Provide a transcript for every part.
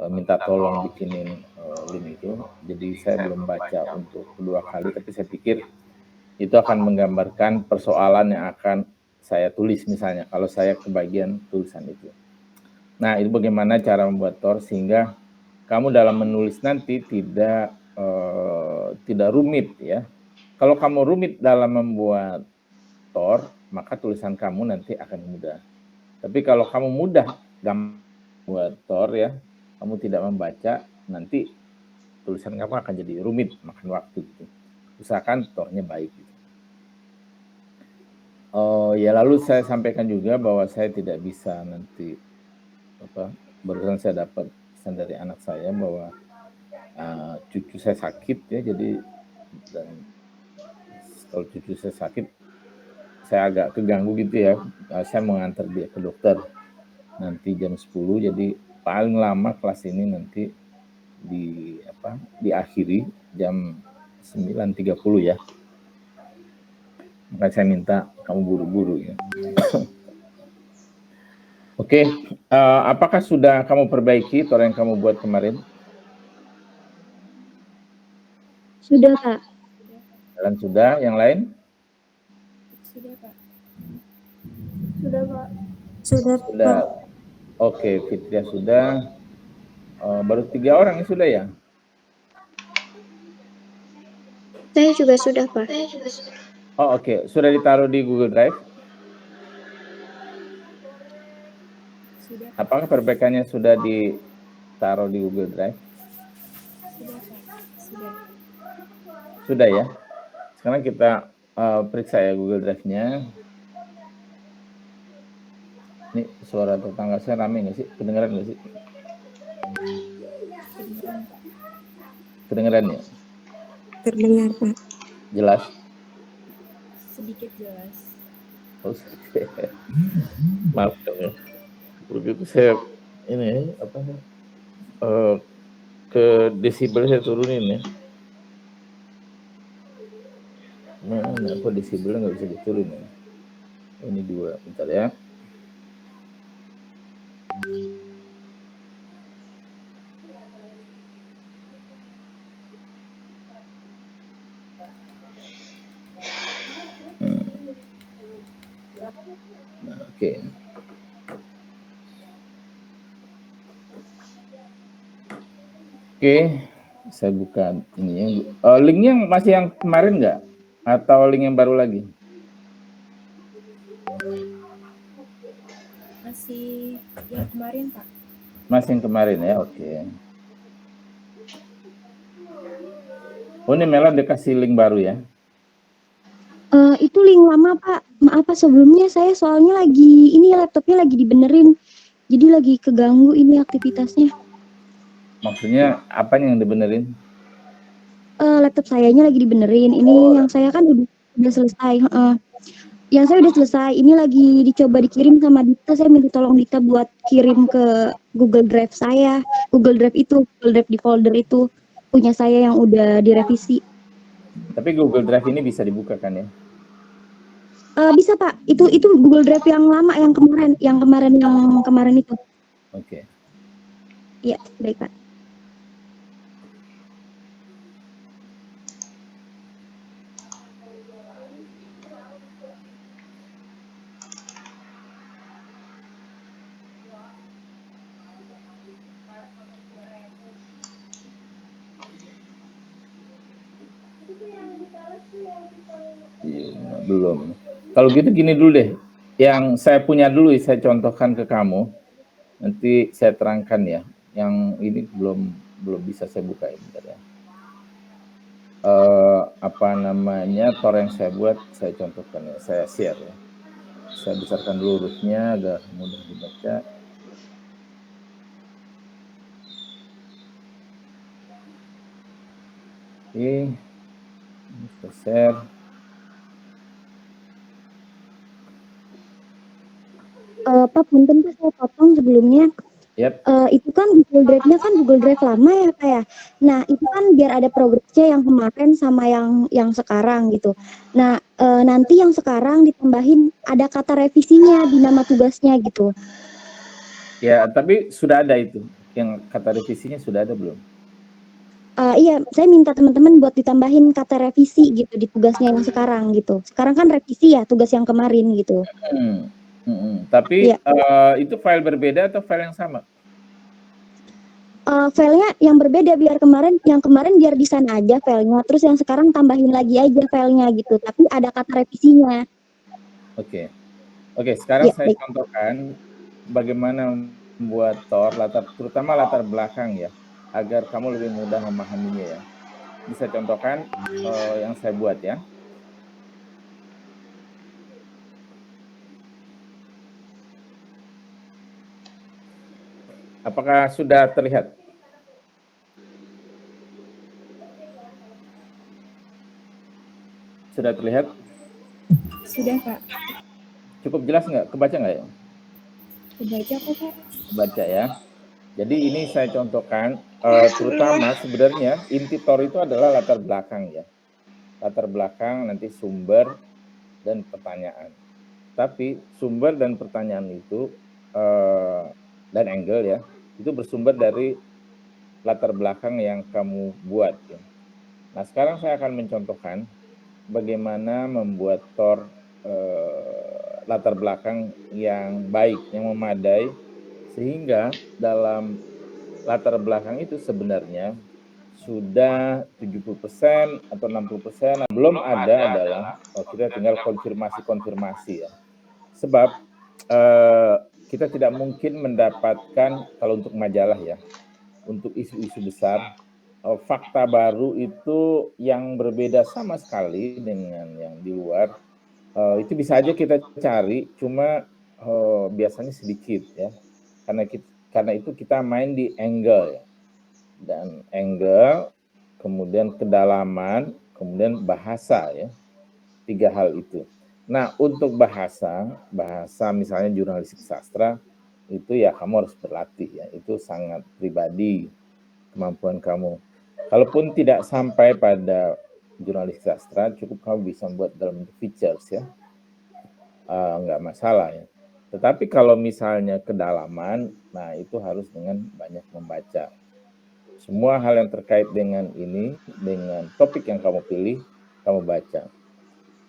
minta tolong bikinin link itu. Jadi saya belum baca untuk kedua kali, tapi saya pikir itu akan menggambarkan persoalan yang akan saya tulis misalnya, kalau saya kebagian tulisan itu. Nah, itu bagaimana cara membuat Tor sehingga kamu dalam menulis nanti tidak rumit ya. Kalau kamu rumit dalam membuat Tor, maka tulisan kamu nanti akan mudah. Tapi kalau kamu mudah buat Tor ya, kamu tidak membaca, nanti tulisan kamu akan jadi rumit, makan waktu gitu. Usahakan Tornya baik gitu. Ya lalu saya sampaikan juga bahwa saya tidak bisa nanti barusan saya dapat pesan dari anak saya bahwa cucu saya sakit ya, jadi dan kalau cucu saya sakit saya agak keganggu gitu ya, saya mau nganter dia ke dokter nanti jam 10, jadi paling lama kelas ini nanti diakhiri jam 9.30 ya. Maka saya minta kamu buru-buru ya. Oke, apakah sudah kamu perbaiki Tor yang kamu buat kemarin? Sudah, Pak. Kalian sudah, yang lain? Sudah, Pak. Sudah, Pak. Sudah. Oke, Fitria sudah. Baru 3 orang yang sudah ya? Saya juga sudah, Pak. Oh, oke. Sudah ditaruh di Google Drive? Sudah. Apakah perbaikannya sudah ditaruh di Google Drive? Sudah, Pak. Sudah. Sudah ya? Sekarang kita periksa ya Google Drive-nya. Ini suara tetangga saya rame nggak sih? Kedengeran nggak sih? Kedengeran ya? Terdengar, Pak. Jelas? Sedikit jelas. Oh, maaf dong ya. Begitu saya ini ke desibel saya turunin ya. Nah, kok desibelnya nggak bisa diturunin ya? Ini 2, bentar ya. Nah, oke. Oke, saya buka ini ya. Linknya masih yang kemarin nggak? Atau link yang baru lagi? Masih yang kemarin, Pak. Masih yang kemarin ya, oke. Oh, ini Mela dikasih link baru ya? Itu link lama, Pak. Maaf, Pak, sebelumnya saya soalnya laptopnya lagi dibenerin. Jadi lagi keganggu ini aktivitasnya. Maksudnya apa yang dibenerin? Laptop sayanya lagi dibenerin. Ini yang saya kan udah selesai. Yang saya udah selesai. Ini lagi dicoba dikirim sama Dita. Saya minta tolong Dita buat kirim ke Google Drive saya. Google Drive di folder itu punya saya yang udah direvisi. Tapi Google Drive ini bisa dibuka kan ya? Bisa, Pak. Itu Google Drive yang lama, yang kemarin itu. Oke. Iya, baik, Pak. Belum. Kalau gitu gini dulu deh. Yang saya punya dulu saya contohkan ke kamu. Nanti saya terangkan ya. Yang ini belum bisa saya buka ya, bentar ya. Tor yang saya buat saya contohkan ya, saya share ya. Saya besarkan dulu hurufnya agar mudah dibaca. Oke. Saya share. Pak, punten Pak, saya potong sebelumnya. Yep. Itu kan Google Drive-nya kan Google Drive lama ya, Pak ya. Nah, itu kan biar ada progresnya yang kemarin sama yang sekarang gitu. Nah, nanti yang sekarang ditambahin ada kata revisinya di nama tugasnya gitu. Ya, tapi sudah ada itu. Yang kata revisinya sudah ada belum? Iya, saya minta teman-teman buat ditambahin kata revisi gitu di tugasnya yang sekarang gitu. Sekarang kan revisi ya tugas yang kemarin gitu. Tapi Iya, itu file berbeda atau file yang sama? filenya yang berbeda biar yang kemarin biar di sana aja filenya, terus yang sekarang tambahin lagi aja filenya gitu. Tapi ada kata revisinya. Oke. Oke, sekarang Iya, saya baik. contohkan bagaimana membuat Tor terutama latar belakang ya, agar kamu lebih mudah memahaminya ya. Bisa contohkan yang saya buat ya. Apakah sudah terlihat? Sudah terlihat? Sudah, Kak. Cukup jelas nggak? Kebaca nggak ya? Kebaca kok, Kak. Kebaca ya. Jadi ini saya contohkan, terutama sebenarnya inti Tor itu adalah latar belakang ya. Latar belakang, nanti sumber, dan pertanyaan. Tapi sumber dan pertanyaan itu, dan angle ya, itu bersumber dari latar belakang yang kamu buat ya. Nah sekarang saya akan mencontohkan bagaimana membuat Tor latar belakang yang baik, yang memadai, sehingga dalam latar belakang itu sebenarnya sudah 70% atau 60%, belum ada adalah kita tinggal konfirmasi ya. Sebab kita tidak mungkin mendapatkan, kalau untuk majalah ya, untuk isu-isu besar, fakta baru itu yang berbeda sama sekali dengan yang di luar, itu bisa aja kita cari, cuma biasanya sedikit ya. Karena itu kita main di angle ya. Dan angle, kemudian kedalaman, kemudian bahasa ya. 3 hal itu. Nah, untuk bahasa misalnya jurnalistik sastra, itu ya kamu harus berlatih ya. Itu sangat pribadi kemampuan kamu. Kalaupun tidak sampai pada jurnalistik sastra, cukup kamu bisa buat dalam bentuk features ya. Nggak masalah ya. Tetapi kalau misalnya kedalaman, nah itu harus dengan banyak membaca. Semua hal yang terkait dengan ini, dengan topik yang kamu pilih, kamu baca.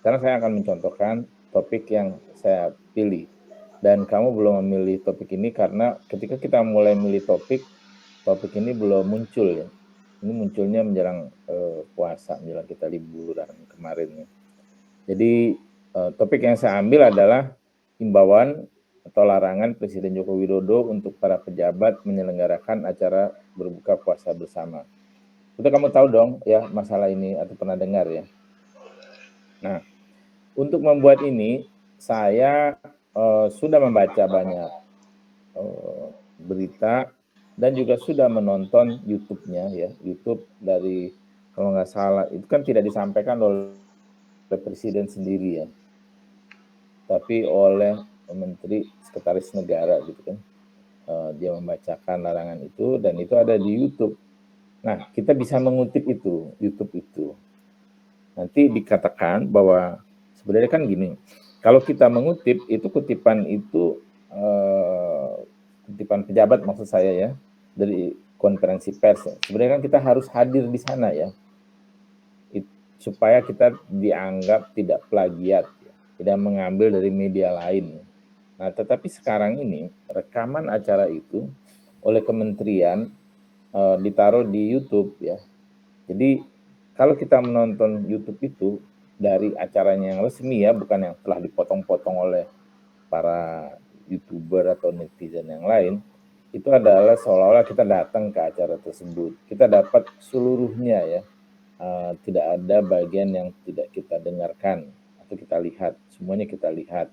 Sekarang saya akan mencontohkan topik yang saya pilih. Dan kamu belum memilih topik ini karena ketika kita mulai memilih topik ini belum muncul ya. Ini munculnya menjelang puasa, menjelang kita liburan kemarin ya. Jadi topik yang saya ambil adalah himbauan atau larangan Presiden Joko Widodo untuk para pejabat menyelenggarakan acara berbuka puasa bersama. Itu kamu tahu dong ya masalah ini atau pernah dengar ya. Nah, untuk membuat ini saya sudah membaca banyak berita dan juga sudah menonton YouTube-nya ya. YouTube dari kalau nggak salah itu kan tidak disampaikan oleh Presiden sendiri ya, tapi oleh Menteri Sekretaris Negara gitu kan. Dia membacakan larangan itu dan itu ada di YouTube. Nah, kita bisa mengutip itu, YouTube itu. Nanti dikatakan bahwa sebenarnya kan gini, kalau kita mengutip itu kutipan itu kutipan pejabat maksud saya ya, dari konferensi pers. Sebenarnya kan kita harus hadir di sana ya, supaya kita dianggap tidak plagiat, tidak mengambil dari media lain. Nah, tetapi sekarang ini rekaman acara itu oleh kementerian ditaruh di YouTube ya. Jadi kalau kita menonton YouTube itu dari acaranya yang resmi ya, bukan yang telah dipotong-potong oleh para YouTuber atau netizen yang lain, itu adalah seolah-olah kita datang ke acara tersebut. Kita dapat seluruhnya ya. Tidak ada bagian yang tidak kita dengarkan atau kita lihat, semuanya kita lihat,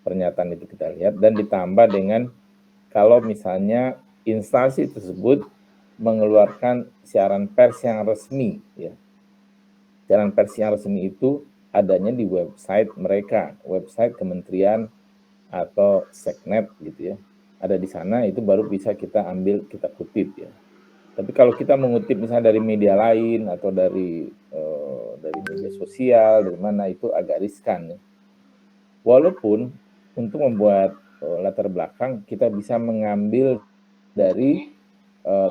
pernyataan itu kita lihat, dan ditambah dengan kalau misalnya instansi tersebut mengeluarkan siaran pers yang resmi ya. Siaran pers yang resmi itu adanya di website mereka, website kementerian atau seknet gitu ya. Ada di sana, itu baru bisa kita ambil, kita kutip ya. Tapi kalau kita mengutip misalnya dari media lain atau dari media sosial, dari mana, itu agak riskan ya. Walaupun untuk membuat latar belakang kita bisa mengambil dari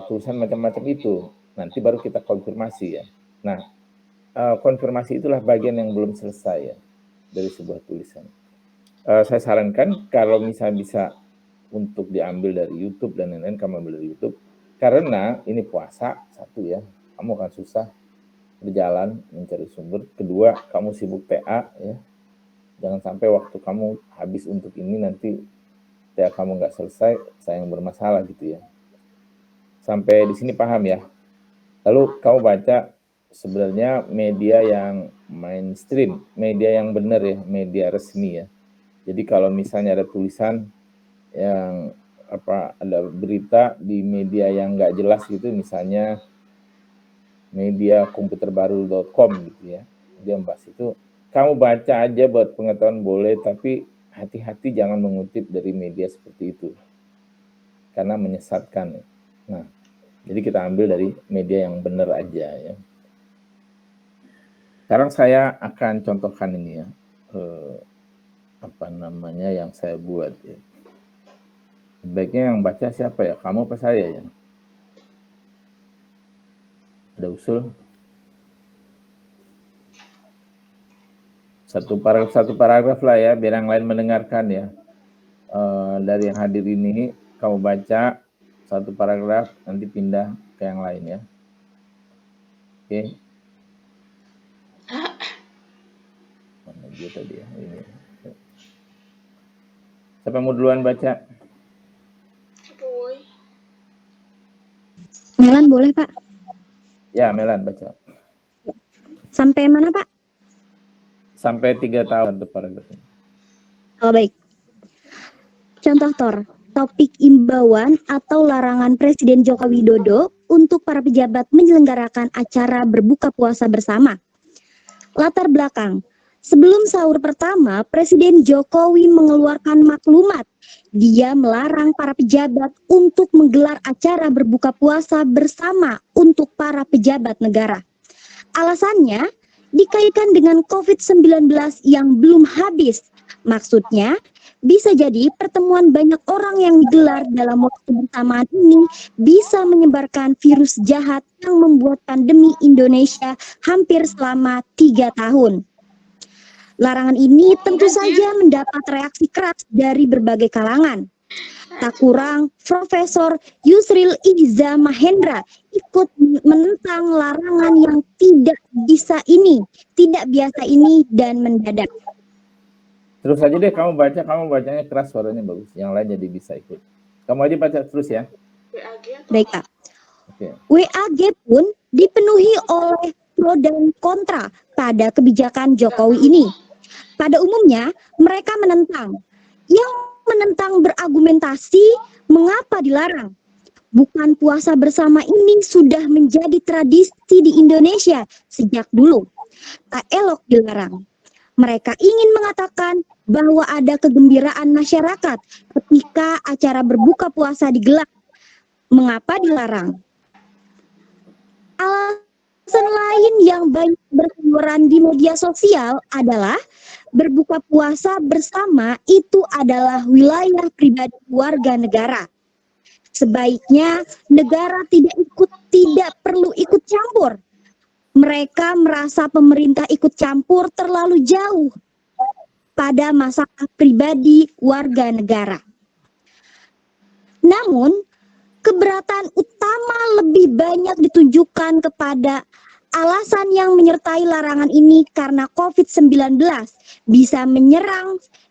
tulisan macam-macam itu. Nanti baru kita konfirmasi ya. Nah, konfirmasi itulah bagian yang belum selesai ya dari sebuah tulisan. Saya sarankan kalau misalnya bisa untuk diambil dari YouTube dan lain-lain, kamu ambil dari YouTube. Karena ini puasa, satu ya, kamu akan susah berjalan mencari sumber. Kedua, kamu sibuk TA ya. Jangan sampai waktu kamu habis untuk ini nanti TA kamu nggak selesai, saya yang bermasalah gitu ya. Sampai di sini paham ya. Lalu kamu baca sebenarnya media yang mainstream, media yang benar ya, media resmi ya. Jadi kalau misalnya ada tulisan yang ada berita di media yang nggak jelas gitu, misalnya media komputerbaru.com gitu ya, dia bahas itu, kamu baca aja buat pengetahuan boleh, tapi hati-hati jangan mengutip dari media seperti itu karena menyesatkan. Nah, jadi kita ambil dari media yang benar aja ya. Sekarang saya akan contohkan ini ya, yang saya buat ya. Baiknya yang baca siapa ya? Kamu apa saya ya? Ada usul? Satu paragraf lah ya, biar yang lain mendengarkan ya. Dari yang hadir ini, kamu baca satu paragraf, nanti pindah ke yang lain ya. Oke. Mana dia tadi ya? Ini. Siapa yang mau duluan baca? Melan boleh Pak? Ya, Melan baca. Sampai mana Pak? Sampai 3 tahun satu paragraf. Oh baik. Contoh Tor, topik imbauan atau larangan Presiden Joko Widodo untuk para pejabat menyelenggarakan acara berbuka puasa bersama. Latar belakang, sebelum sahur pertama, Presiden Jokowi mengeluarkan maklumat. Dia melarang para pejabat untuk menggelar acara berbuka puasa bersama untuk para pejabat negara. Alasannya, dikaitkan dengan COVID-19 yang belum habis. Maksudnya, bisa jadi pertemuan banyak orang yang digelar dalam waktu bersamaan ini bisa menyebarkan virus jahat yang membuat pandemi Indonesia hampir selama 3 tahun. Larangan ini tentu saja mendapat reaksi keras dari berbagai kalangan. Tak kurang, Profesor Yusril Iza Mahendra ikut menentang larangan yang tidak biasa ini dan mendadak. Terus aja deh kamu bacanya keras, suaranya bagus. Yang lain jadi bisa ikut. Kamu aja baca terus ya. Baik Pak. Oke. WAG pun dipenuhi oleh pro dan kontra pada kebijakan Jokowi ini. Pada umumnya mereka menentang. Yang menentang berargumentasi mengapa dilarang. Bukan puasa bersama ini sudah menjadi tradisi di Indonesia sejak dulu. Tak elok dilarang. Mereka ingin mengatakan bahwa ada kegembiraan masyarakat ketika acara berbuka puasa digelar. Mengapa dilarang? Alasan lain yang banyak berseliweran di media sosial adalah berbuka puasa bersama itu adalah wilayah pribadi warga negara. Sebaiknya negara tidak perlu ikut campur. Mereka merasa pemerintah ikut campur terlalu jauh pada masalah pribadi warga negara. Namun, keberatan utama lebih banyak ditunjukkan kepada alasan yang menyertai larangan ini karena COVID-19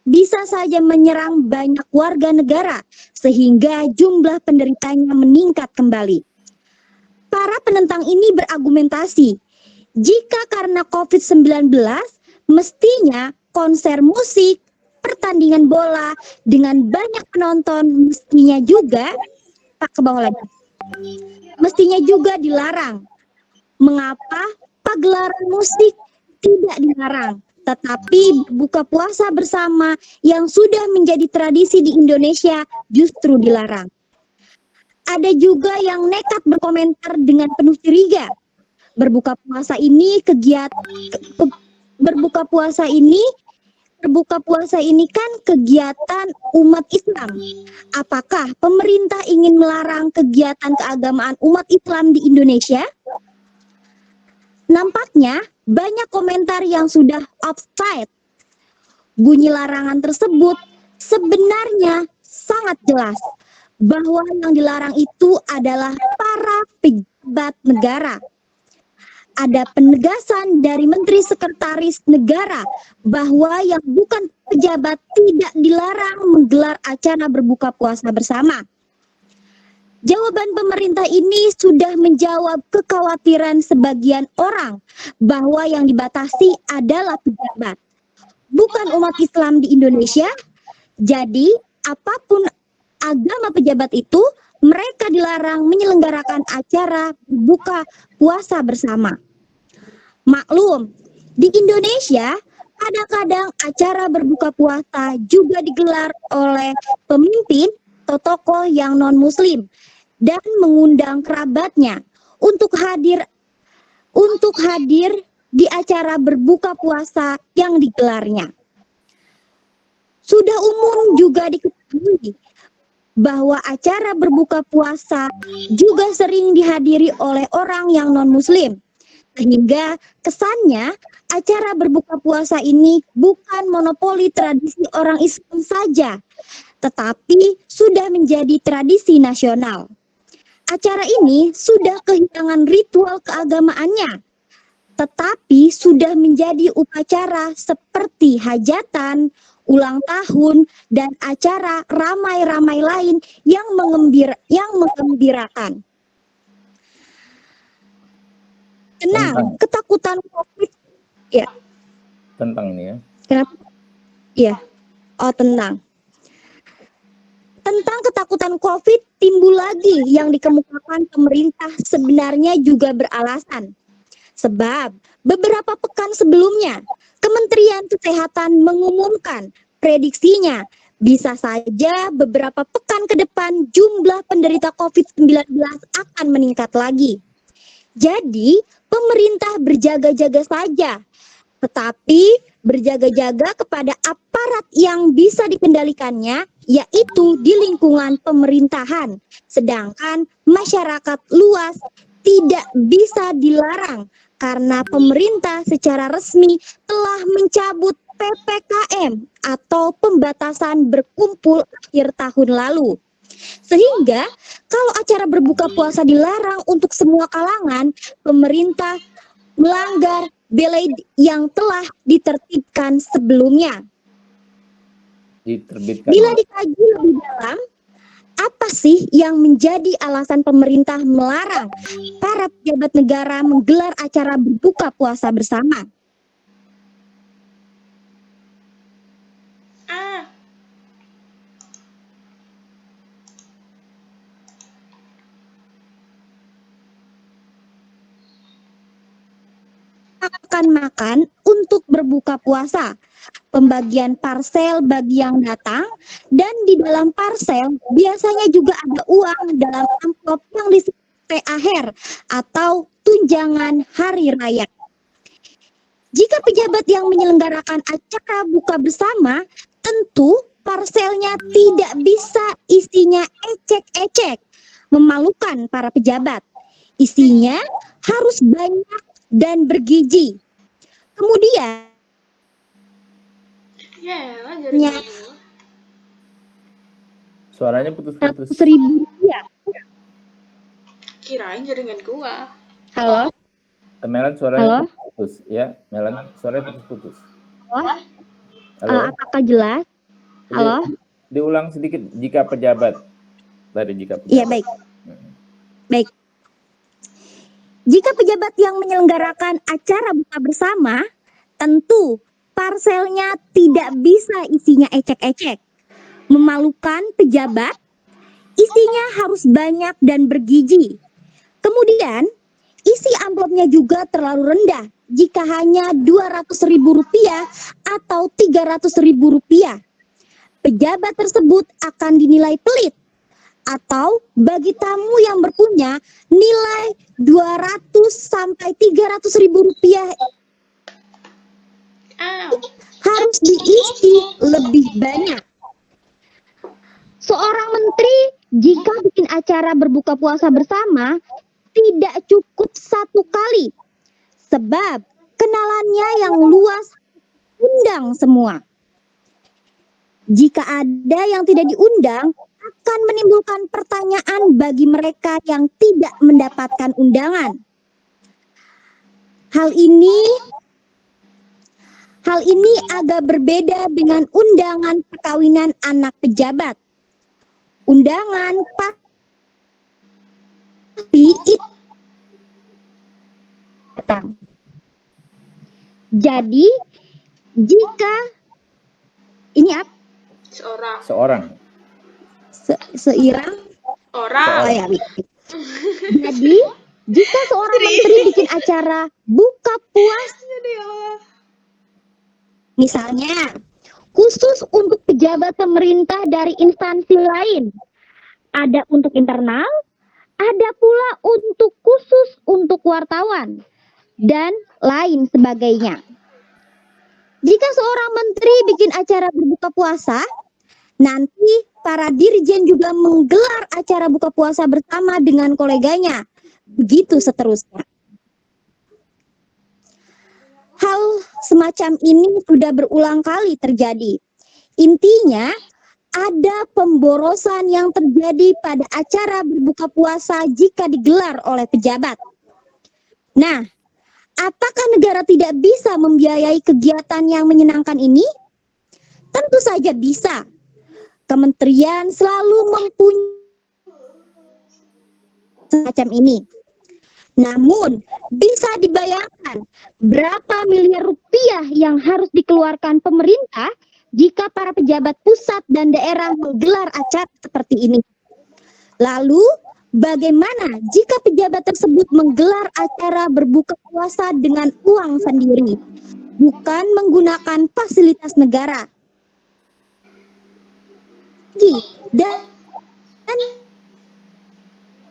bisa saja menyerang banyak warga negara sehingga jumlah penderitanya meningkat kembali. Para penentang ini berargumentasi, jika karena COVID-19 mestinya konser musik, pertandingan bola dengan banyak penonton mestinya juga dilarang. Mengapa pagelaran musik tidak dilarang, tetapi buka puasa bersama yang sudah menjadi tradisi di Indonesia justru dilarang? Ada juga yang nekat berkomentar dengan penuh curiga. Berbuka puasa ini berbuka puasa ini kan kegiatan umat Islam. Apakah pemerintah ingin melarang kegiatan keagamaan umat Islam di Indonesia? Nampaknya banyak komentar yang sudah offside. Bunyi larangan tersebut sebenarnya sangat jelas bahwa yang dilarang itu adalah para pejabat negara. Ada penegasan dari Menteri Sekretaris Negara bahwa yang bukan pejabat tidak dilarang menggelar acara berbuka puasa bersama. Jawaban pemerintah ini sudah menjawab kekhawatiran sebagian orang bahwa yang dibatasi adalah pejabat, bukan umat Islam di Indonesia. Jadi, apapun agama pejabat itu, mereka dilarang menyelenggarakan acara berbuka puasa bersama. Maklum, di Indonesia kadang-kadang acara berbuka puasa juga digelar oleh pemimpin atau tokoh yang non-muslim dan mengundang kerabatnya untuk hadir di acara berbuka puasa yang digelarnya. Sudah umum juga diketahui bahwa acara berbuka puasa juga sering dihadiri oleh orang yang non-muslim. Sehingga kesannya acara berbuka puasa ini bukan monopoli tradisi orang Islam saja, tetapi sudah menjadi tradisi nasional. Acara ini sudah kehilangan ritual keagamaannya, tetapi sudah menjadi upacara seperti hajatan, ulang tahun, dan acara ramai-ramai lain yang mengembirakan. Tenang, ketakutan COVID, ya. Tentang ini ya. Kenapa? Ya, tenang. Tentang ketakutan COVID timbul lagi yang dikemukakan pemerintah sebenarnya juga beralasan. Sebab beberapa pekan sebelumnya, Kementerian Kesehatan mengumumkan prediksinya bisa saja beberapa pekan ke depan jumlah penderita COVID-19 akan meningkat lagi. Jadi, pemerintah berjaga-jaga saja, tetapi berjaga-jaga kepada aparat yang bisa dikendalikannya, yaitu di lingkungan pemerintahan. Sedangkan masyarakat luas tidak bisa dilarang karena pemerintah secara resmi telah mencabut PPKM atau pembatasan berkumpul akhir tahun lalu. Sehingga kalau acara berbuka puasa dilarang untuk semua kalangan, pemerintah melanggar belai yang telah ditertibkan sebelumnya. Bila dikaji lebih dalam, apa sih yang menjadi alasan pemerintah melarang para pejabat negara menggelar acara berbuka puasa bersama? Makan untuk berbuka puasa, pembagian parsel bagi yang datang, dan di dalam parsel biasanya juga ada uang dalam amplop yang disebut THR atau tunjangan hari raya. Jika pejabat yang menyelenggarakan acara buka bersama, tentu parselnya tidak bisa isinya ecek-ecek, memalukan para pejabat. Isinya harus banyak dan bergizi. Kemudian suaranya putus-putus. Rp100.000. Kirain jaringan gua. Halo. Melan suaranya putus ya. Melan suaranya putus-putus. Halo. Apakah jelas? Halo. Diulang sedikit jika pejabat. Iya, baik. Baik. Jika pejabat yang menyelenggarakan acara buka bersama, tentu parselnya tidak bisa isinya ecek-ecek. Memalukan pejabat, isinya harus banyak dan bergizi. Kemudian, isi amplopnya juga terlalu rendah jika hanya Rp200.000 atau Rp300.000. Pejabat tersebut akan dinilai pelit. Atau bagi tamu yang berpunya nilai Rp200 sampai Rp300.000 harus diisi lebih banyak. Seorang menteri jika bikin acara berbuka puasa bersama tidak cukup satu kali, sebab kenalannya yang luas undang semua. Jika ada yang tidak diundang, akan menimbulkan pertanyaan bagi mereka yang tidak mendapatkan undangan. Hal ini agak berbeda dengan undangan perkawinan anak pejabat. Undangan pasti itu datang. Jadi, jika ini apa? Seorang. Seirang? Orang. Oh ya, jadi, jika seorang menteri bikin acara buka puasa, misalnya khusus untuk pejabat pemerintah dari instansi lain, ada untuk internal, ada pula untuk khusus untuk wartawan, dan lain sebagainya. Jika seorang menteri bikin acara berbuka puasa, nanti para dirjen juga menggelar acara buka puasa bersama dengan koleganya. Begitu seterusnya. Hal semacam ini sudah berulang kali terjadi. Intinya, ada pemborosan yang terjadi pada acara berbuka puasa jika digelar oleh pejabat. Nah, apakah negara tidak bisa membiayai kegiatan yang menyenangkan ini? Tentu saja bisa. Kementerian selalu mempunyai semacam ini. Namun, bisa dibayangkan berapa miliar rupiah yang harus dikeluarkan pemerintah jika para pejabat pusat dan daerah menggelar acara seperti ini. Lalu, bagaimana jika pejabat tersebut menggelar acara berbuka puasa dengan uang sendiri, bukan menggunakan fasilitas negara?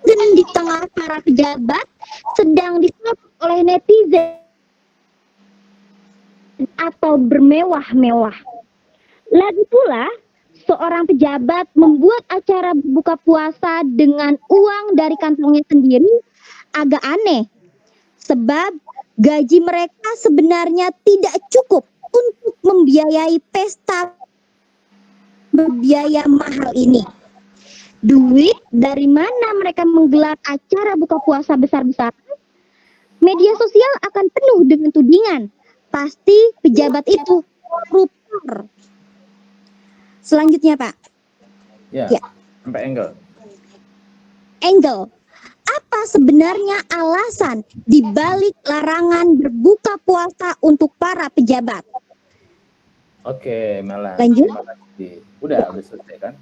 Dan di tengah para pejabat sedang disambut oleh netizen atau bermewah-mewah. Lagi pula, seorang pejabat membuat acara buka puasa dengan uang dari kantongnya sendiri agak aneh. Sebab gaji mereka sebenarnya tidak cukup untuk membiayai pesta berbiaya mahal ini. Duit dari mana mereka menggelar acara buka puasa besar-besaran? Media sosial akan penuh dengan tudingan. Pasti pejabat itu koruptor. Selanjutnya, Pak. Ya. Ya. Sampai Angle. Apa sebenarnya alasan di balik larangan berbuka puasa untuk para pejabat? Oke, Mela. Lanjut. Terima kasih. Udah selesai kan?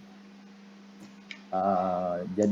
Jadi